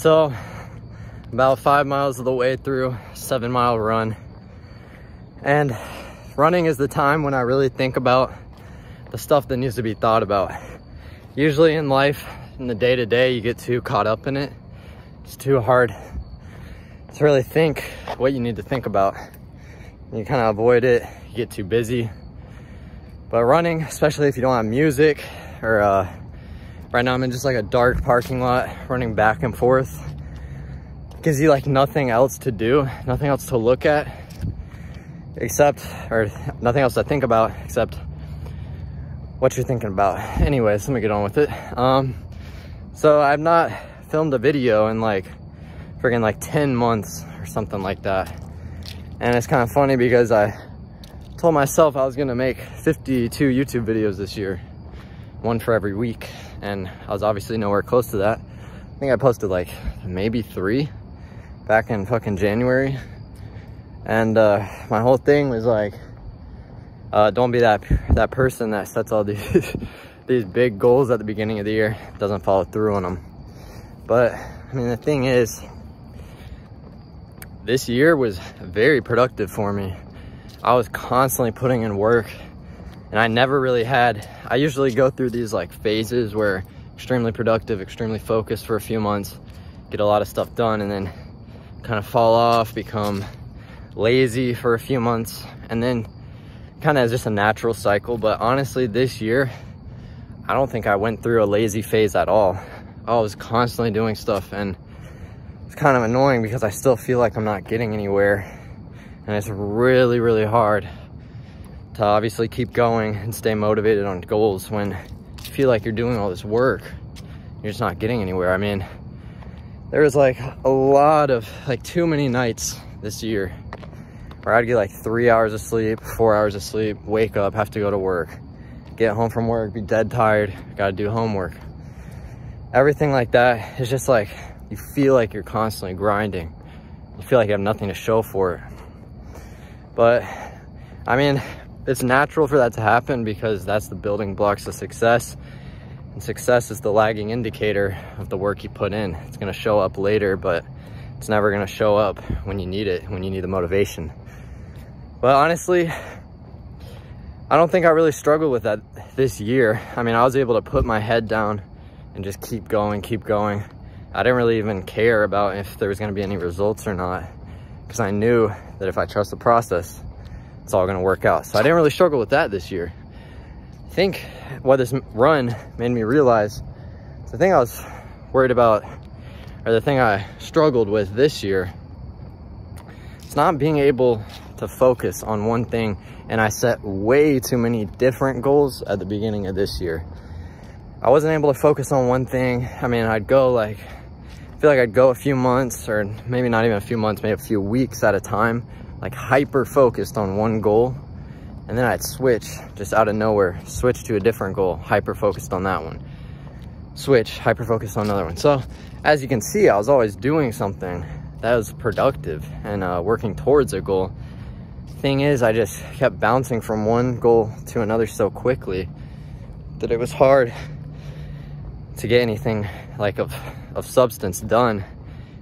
So about 5 miles of the way through a 7-mile run, and running is the time when I really think about the stuff that needs to be thought about. Usually in life, in the day-to-day, you get too caught up in it. It's too hard to really think what you need to think about. You kind of avoid it, you get too busy. But running, especially if you don't have music, or right now I'm in just like a dark parking lot running back and forth, gives you like nothing else to do, nothing else to look at except, or nothing else to think about except what you're thinking about. Anyways, let me get on with it. So I've not filmed a video in like friggin' like 10 months or something like that. And it's kind of funny because I told myself I was gonna make 52 YouTube videos this year, one for every week, and I was obviously nowhere close to that. I think I posted like maybe 3 back in fucking January, and my whole thing was like, don't be that person that sets all these these big goals at the beginning of the year, doesn't follow through on them. But I mean, the thing is, this year was very productive for me. I was constantly putting in work, and I never really had, I usually go through these like phases where extremely productive, extremely focused for a few months, get a lot of stuff done, and then kind of fall off, become lazy for a few months, and then kind of just a natural cycle. But honestly, this year, I don't think I went through a lazy phase at all. I was constantly doing stuff, and it's kind of annoying because I still feel like I'm not getting anywhere. And it's really, really hard to obviously keep going and stay motivated on goals when you feel like you're doing all this work, you're just not getting anywhere. I mean, there was like a lot of, like too many nights this year where I'd get like 3 hours of sleep, 4 hours of sleep, wake up, have to go to work, get home from work, be dead tired, gotta do homework. Everything like that is just like, you feel like you're constantly grinding. You feel like you have nothing to show for it. But I mean, it's natural for that to happen because that's the building blocks of success. And success is the lagging indicator of the work you put in. It's gonna show up later, but it's never gonna show up when you need it, when you need the motivation. But honestly, I don't think I really struggled with that this year. I mean, I was able to put my head down and just keep going, keep going. I didn't really even care about if there was gonna be any results or not, because I knew that if I trust the process, it's all gonna work out. So I didn't really struggle with that this year. I think what this run made me realize, the thing I was worried about, or the thing I struggled with this year, it's not being able to focus on one thing. And I set way too many different goals at the beginning of this year. I wasn't able to focus on one thing. I mean, I'd go like, I feel like I'd go a few months, or maybe not even a few months, maybe a few weeks at a time, like hyper focused on one goal. And then I'd switch just out of nowhere, switch to a different goal, hyper focused on that one, switch, hyper focused on another one. So as you can see, I was always doing something that was productive and working towards a goal. Thing is, I just kept bouncing from one goal to another so quickly that it was hard to get anything like of substance done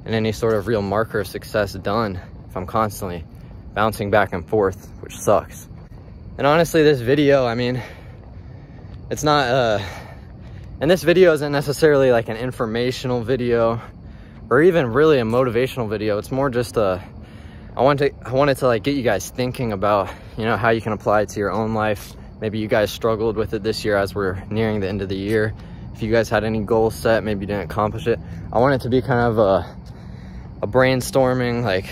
and any sort of real marker of success done if I'm constantly bouncing back and forth, which sucks. And honestly, this video, I mean, it's not and this video isn't necessarily like an informational video or even really a motivational video. It's more just I wanted to like get you guys thinking about, you know, how you can apply it to your own life. Maybe you guys struggled with it this year as we're nearing the end of the year. If you guys had any goals set, maybe you didn't accomplish it. I want it to be kind of a brainstorming, like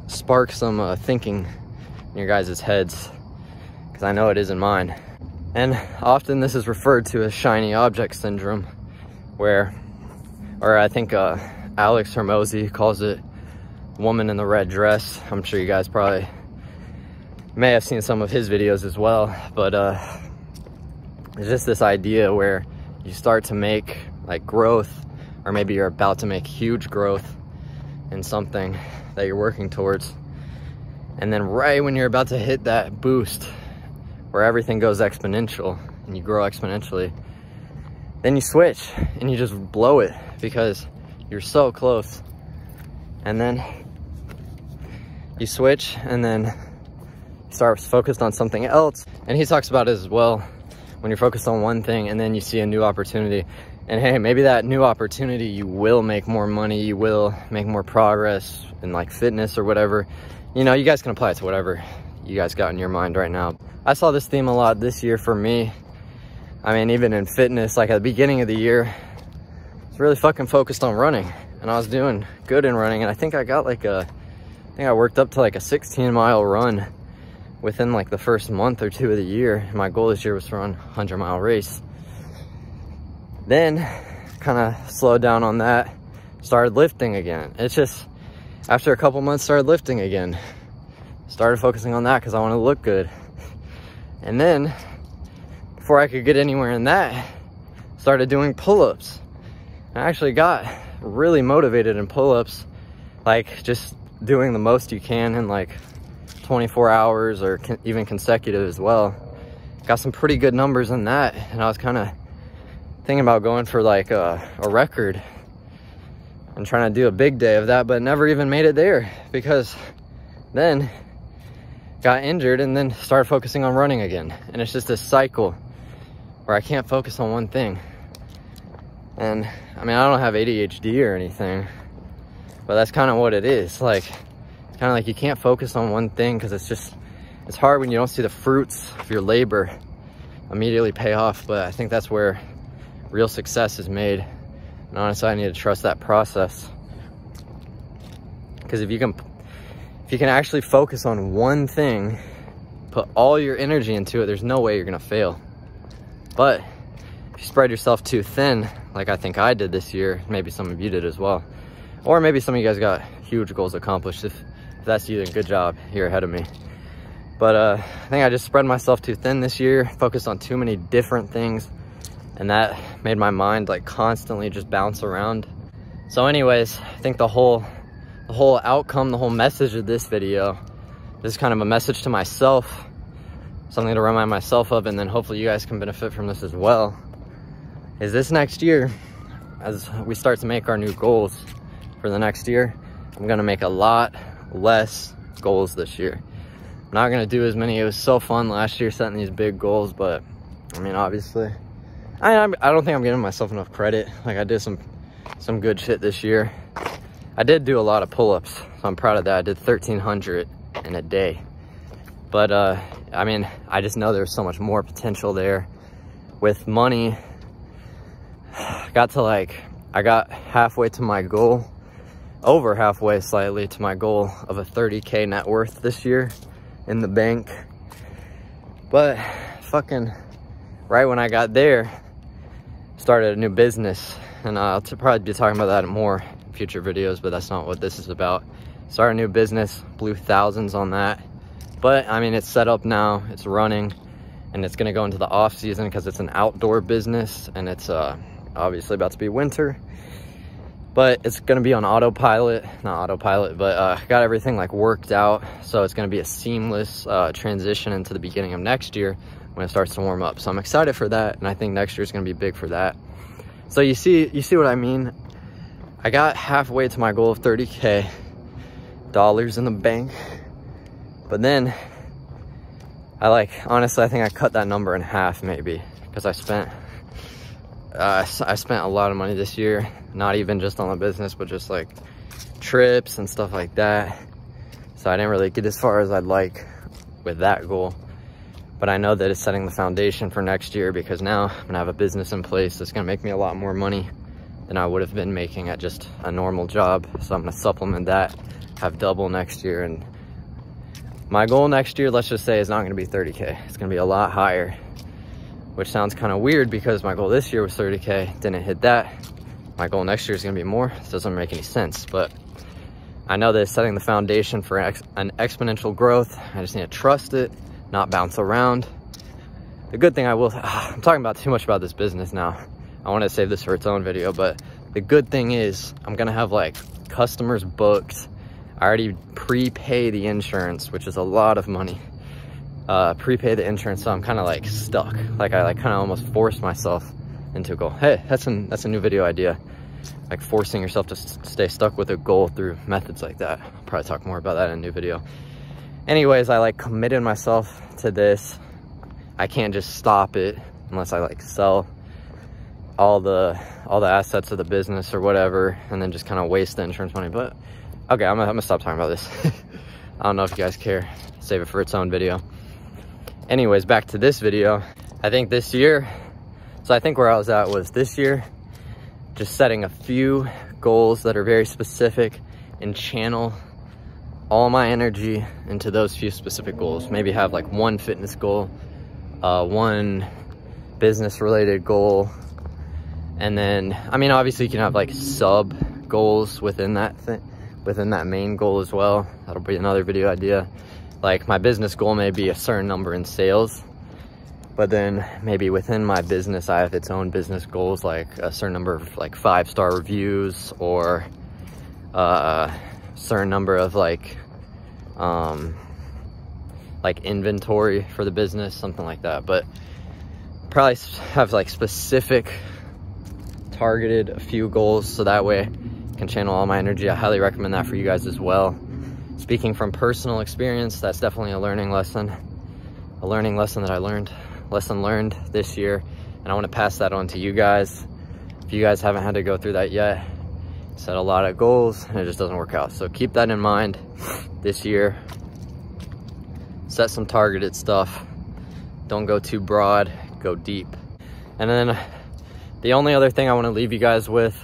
spark some thinking in your guys' heads, because I know it is in mine. And often this is referred to as shiny object syndrome, or I think Alex Hormozi calls it woman in the red dress. I'm sure you guys probably may have seen some of his videos as well, but it's just this idea where you start to make like growth, or maybe you're about to make huge growth in something that you're working towards, and then right when you're about to hit that boost where everything goes exponential and you grow exponentially, then you switch and you just blow it because You're so close. And then you switch and then you start focused on something else. And he talks about it as well, when you're focused on one thing and then you see a new opportunity. And hey, maybe that new opportunity, you will make more money, you will make more progress in like fitness or whatever. You know, you guys can apply it to whatever you guys got in your mind right now. I saw this theme a lot this year for me. I mean, even in fitness, like at the beginning of the year, I was really fucking focused on running, and I was doing good in running. And I think I got like I worked up to like a 16-mile run within like the first month or two of the year. My goal this year was to run a 100-mile race. Then kind of slowed down on that, started lifting again. It's just, after a couple months, started lifting again. Started focusing on that because I want to look good. And then, before I could get anywhere in that, started doing pull-ups. I actually got really motivated in pull-ups, like just doing the most you can in like 24 hours or even consecutive as well. Got some pretty good numbers in that, and I was kind of thinking about going for like a record and trying to do a big day of that, but never even made it there because then got injured and then started focusing on running again. And it's just this cycle where I can't focus on one thing. And I mean, I don't have ADHD or anything, but that's kind of what it is. Like, it's kind of like you can't focus on one thing because it's hard when you don't see the fruits of your labor immediately pay off. But I think that's where real success is made. And honestly, I need to trust that process. Because if you can actually focus on one thing, put all your energy into it, there's no way you're gonna fail. But if you spread yourself too thin, like I think I did this year, maybe some of you did as well, or maybe some of you guys got huge goals accomplished. If that's you, then good job, you're ahead of me. But I think I just spread myself too thin this year, focused on too many different things, and that made my mind like constantly just bounce around. So anyways, I think the whole outcome, the whole message of this video, this is kind of a message to myself, something to remind myself of, and then hopefully you guys can benefit from this as well, is this next year, as we start to make our new goals for the next year, I'm gonna make a lot less goals this year. I'm not gonna do as many. It was so fun last year setting these big goals, but I mean, obviously, I don't think I'm giving myself enough credit. Like, I did some good shit this year. I did do a lot of pull-ups, so I'm proud of that. I did 1,300 in a day. But I mean, I just know there's so much more potential there. With money, I got halfway to my goal, over halfway slightly to my goal of a 30K net worth this year in the bank. But fucking right when I got there, started a new business, and I'll probably be talking about that in more future videos, but that's not what this is about. Started a new business, blew thousands on that, but I mean, it's set up now, it's running, and it's gonna go into the off season because it's an outdoor business, and it's obviously about to be winter, but it's gonna be on autopilot, not autopilot, but got everything like worked out, so it's gonna be a seamless transition into the beginning of next year when it starts to warm up. So I'm excited for that, and I think next year is gonna be big for that. So you see what I mean? I got halfway to my goal of 30K dollars in the bank, but then honestly, I think I cut that number in half maybe, because I spent a lot of money this year, not even just on the business, but just like trips and stuff like that. So I didn't really get as far as I'd like with that goal. But I know that it's setting the foundation for next year, because now I'm gonna have a business in place that's gonna make me a lot more money than I would have been making at just a normal job. So I'm gonna supplement that, have double next year. And my goal next year, let's just say, is not gonna be 30K. It's gonna be a lot higher, which sounds kind of weird because my goal this year was 30K, didn't hit that. My goal next year is gonna be more. This doesn't make any sense, but I know that it's setting the foundation for an exponential growth. I just need to trust it, not bounce around. The good thing I'm talking about too much about this business now. I want to save this for its own video, but the good thing is I'm gonna have like customers booked. I already prepay the insurance, which is a lot of money. Prepay the insurance, so I'm kind of like stuck. Like I kind of almost forced myself into a goal. Hey, that's a new video idea. like forcing yourself to stay stuck with a goal through methods like that. I'll probably talk more about that in a new video. Anyways, I like committed myself to this. I can't just stop it unless I like sell all the assets of the business or whatever, and then just kind of waste the insurance money. But okay, I'm gonna stop talking about this. I don't know if you guys care. Save it for its own video. Anyways, back to this video. I think this year, so I think where I was at was this year, just setting a few goals that are very specific and channel all my energy into those few specific goals. Maybe have like one fitness goal, one business related goal, and then, I mean, obviously you can have like sub goals within that thing, within that main goal as well. That'll be another video idea. Like my business goal may be a certain number in sales, but then maybe within my business, I have its own business goals, like a certain number of like 5-star reviews, or a certain number of like inventory for the business, something like that. But probably have like specific targeted a few goals, so that way I can channel all my energy. I highly recommend that for you guys as well. Speaking from personal experience, that's definitely a learning lesson that I learned, lesson learned this year, and I want to pass that on to you guys. If you guys haven't had to go through that yet, set a lot of goals and it just doesn't work out. So keep that in mind this year. Set some targeted stuff. Don't go too broad, go deep. And then the only other thing I want to leave you guys with,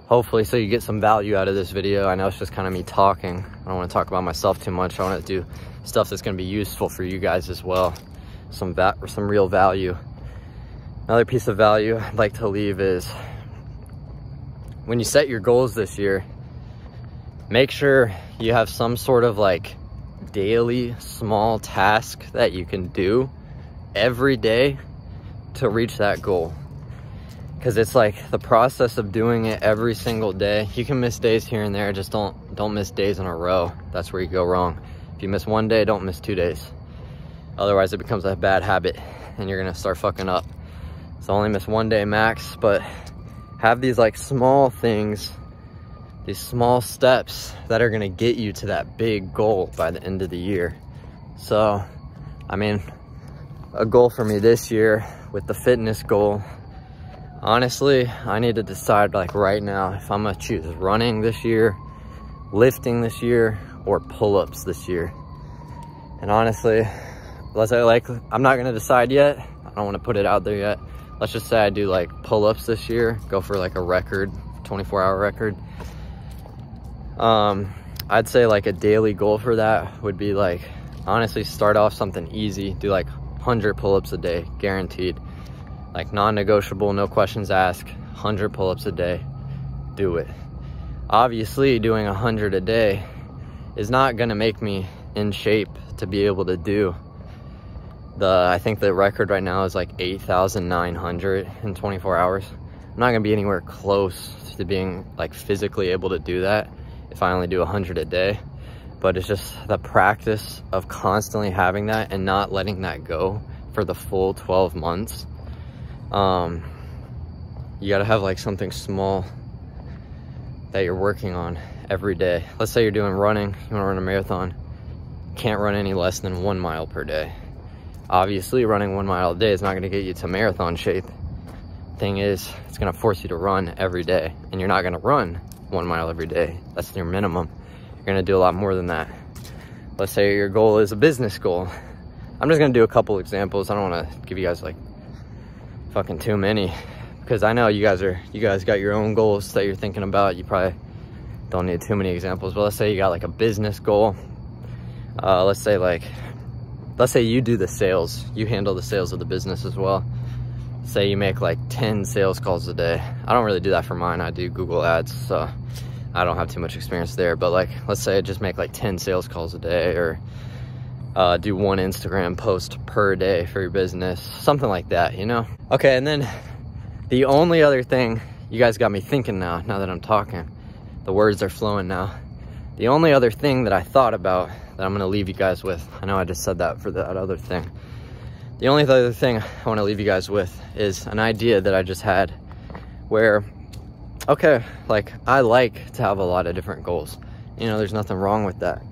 hopefully so you get some value out of this video. I know it's just kind of me talking. I don't want to talk about myself too much. I want to do stuff that's going to be useful for you guys as well. Some real value. Another piece of value I'd like to leave is, when you set your goals this year, make sure you have some sort of like daily small task that you can do every day to reach that goal. Because it's like the process of doing it every single day. You can miss days here and there, just don't miss days in a row. That's where you go wrong. If you miss one day, don't miss 2 days. Otherwise it becomes a bad habit and you're gonna start fucking up. So only miss 1 day max, but have these like small things, these small steps that are gonna get you to that big goal by the end of the year. So, I mean, a goal for me this year with the fitness goal, honestly, I need to decide like right now if I'm gonna choose running this year, lifting this year, or pull-ups this year. And honestly, I'm not gonna decide yet. I don't wanna put it out there yet. Let's just say I do like pull-ups this year, go for like a record, 24-hour record. I'd say like a daily goal for that would be like, honestly, start off something easy, do like 100 pull-ups a day, guaranteed. Like non-negotiable, no questions asked, 100 pull-ups a day, do it. Obviously, doing 100 a day is not gonna make me in shape to be able to do I think the record right now is like 8,900 in 24 hours. I'm not gonna be anywhere close to being like physically able to do that if I only do 100 a day. But it's just the practice of constantly having that and not letting that go for the full 12 months. You gotta have like something small that you're working on every day. Let's say you're doing running, you wanna run a marathon. Can't run any less than 1 mile per day. Obviously, running 1 mile a day is not gonna get you to marathon shape. Thing is, it's gonna force you to run every day, and you're not gonna run 1 mile every day. That's your minimum. You're gonna do a lot more than that. Let's say your goal is a business goal. I'm just gonna do a couple examples. I don't wanna give you guys like fucking too many, because I know you guys got your own goals that you're thinking about. You probably don't need too many examples, but let's say you got like a business goal. Let's say you do the sales, you handle the sales of the business as well. Say you make like 10 sales calls a day. I don't really do that for mine. I do Google ads, so I don't have too much experience there. But like, let's say I just make like 10 sales calls a day, or do 1 Instagram post per day for your business, something like that, you know? Okay, and then the only other thing, you guys got me thinking now that I'm talking, the words are flowing now. The only other thing that I thought about that I'm gonna leave you guys with, I know I just said that for that other thing. The only other thing I wanna leave you guys with is an idea that I just had, where okay, like I like to have a lot of different goals. You know, there's nothing wrong with that.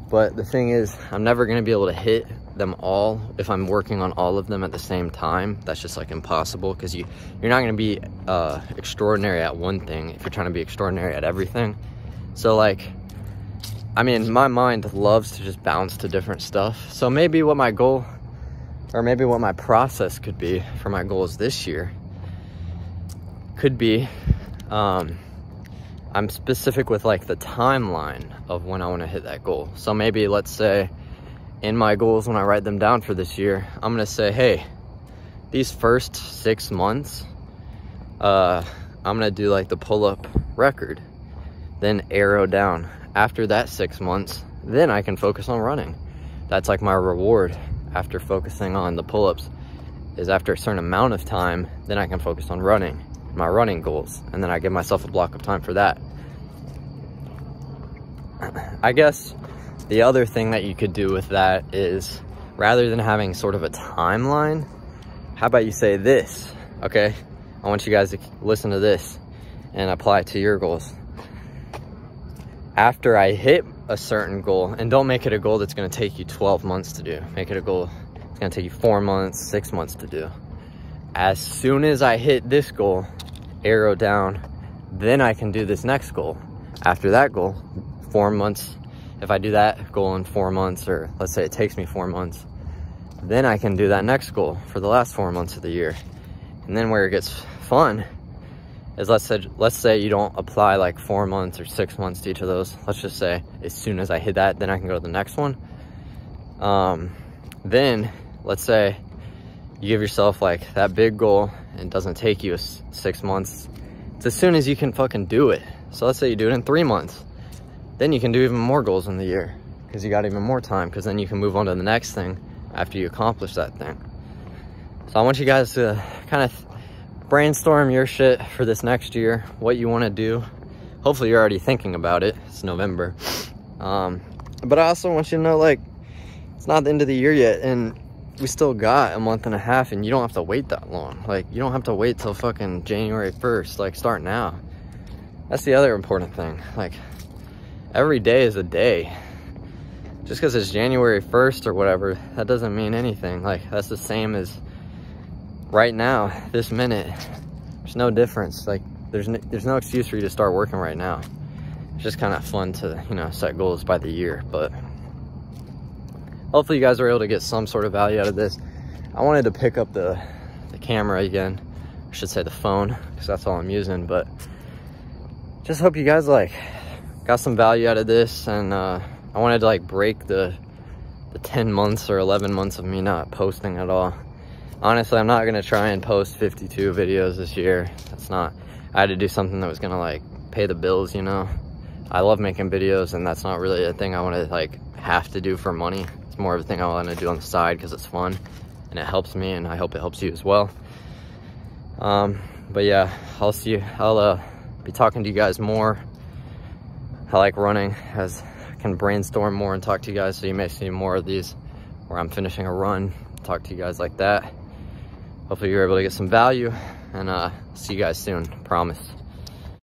But the thing is, I'm never gonna be able to hit them all if I'm working on all of them at the same time. That's just like impossible, because you're not gonna be extraordinary at one thing if you're trying to be extraordinary at everything. So like, I mean, my mind loves to just bounce to different stuff. So maybe what my goal, or maybe what my process could be for my goals this year could be, I'm specific with like the timeline of when I want to hit that goal. So maybe, let's say in my goals, when I write them down for this year, I'm going to say, hey, these first 6 months, I'm going to do like the pull-up record, then arrow down. After that 6 months, then I can focus on running. That's like my reward after focusing on the pull-ups, is after a certain amount of time, then I can focus on running, my running goals, and then I give myself a block of time for that. I guess the other thing that you could do with that is, rather than having sort of a timeline, how about you say this, okay? I want you guys to listen to this and apply it to your goals. After I hit a certain goal, and don't make it a goal that's gonna take you 12 months to do. Make it a goal that's gonna take you 4 months, 6 months to do. As soon as I hit this goal, arrow down, then I can do this next goal. After that goal, 4 months, if I do that goal in 4 months, or let's say it takes me 4 months, then I can do that next goal for the last 4 months of the year. And then where it gets fun is, let's say you don't apply like 4 months or 6 months to each of those. Let's just say as soon as I hit that, then I can go to the next one. Then let's say you give yourself like that big goal and it doesn't take you 6 months. It's as soon as you can fucking do it. So let's say you do it in 3 months. Then you can do even more goals in the year, because you got even more time, because then you can move on to the next thing after you accomplish that thing. So I want you guys to kind of brainstorm your shit for this next year, what you want to do. Hopefully you're already thinking about it. It's November. But I also want you to know, like, it's not the end of the year yet, and we still got a month and a half, and you don't have to wait that long. Like, you don't have to wait till fucking January 1st. Like, start now. That's the other important thing. Like, every day is a day. Just because it's January 1st or whatever, that doesn't mean anything. Like, that's the same as right now, this minute. There's no difference. Like, there's no excuse for you to start working right now. It's just kind of fun to, you know, set goals by the year. But hopefully you guys are able to get some sort of value out of this. I wanted to pick up the camera again. I should say the phone, because that's all I'm using. But just hope you guys like got some value out of this. And I wanted to like break the 10 months or 11 months of me not posting at all. Honestly, I'm not gonna try and post 52 videos this year. That's not, I had to do something that was gonna like pay the bills, you know. I love making videos, and that's not really a thing I want to like have to do for money. It's more of a thing I want to do on the side because it's fun and it helps me, and I hope it helps you as well. But yeah, I'll be talking to you guys more. I like running, as I can brainstorm more and talk to you guys, so you may see more of these where I'm finishing a run, talk to you guys like that. Hopefully you're able to get some value, and see you guys soon, promise.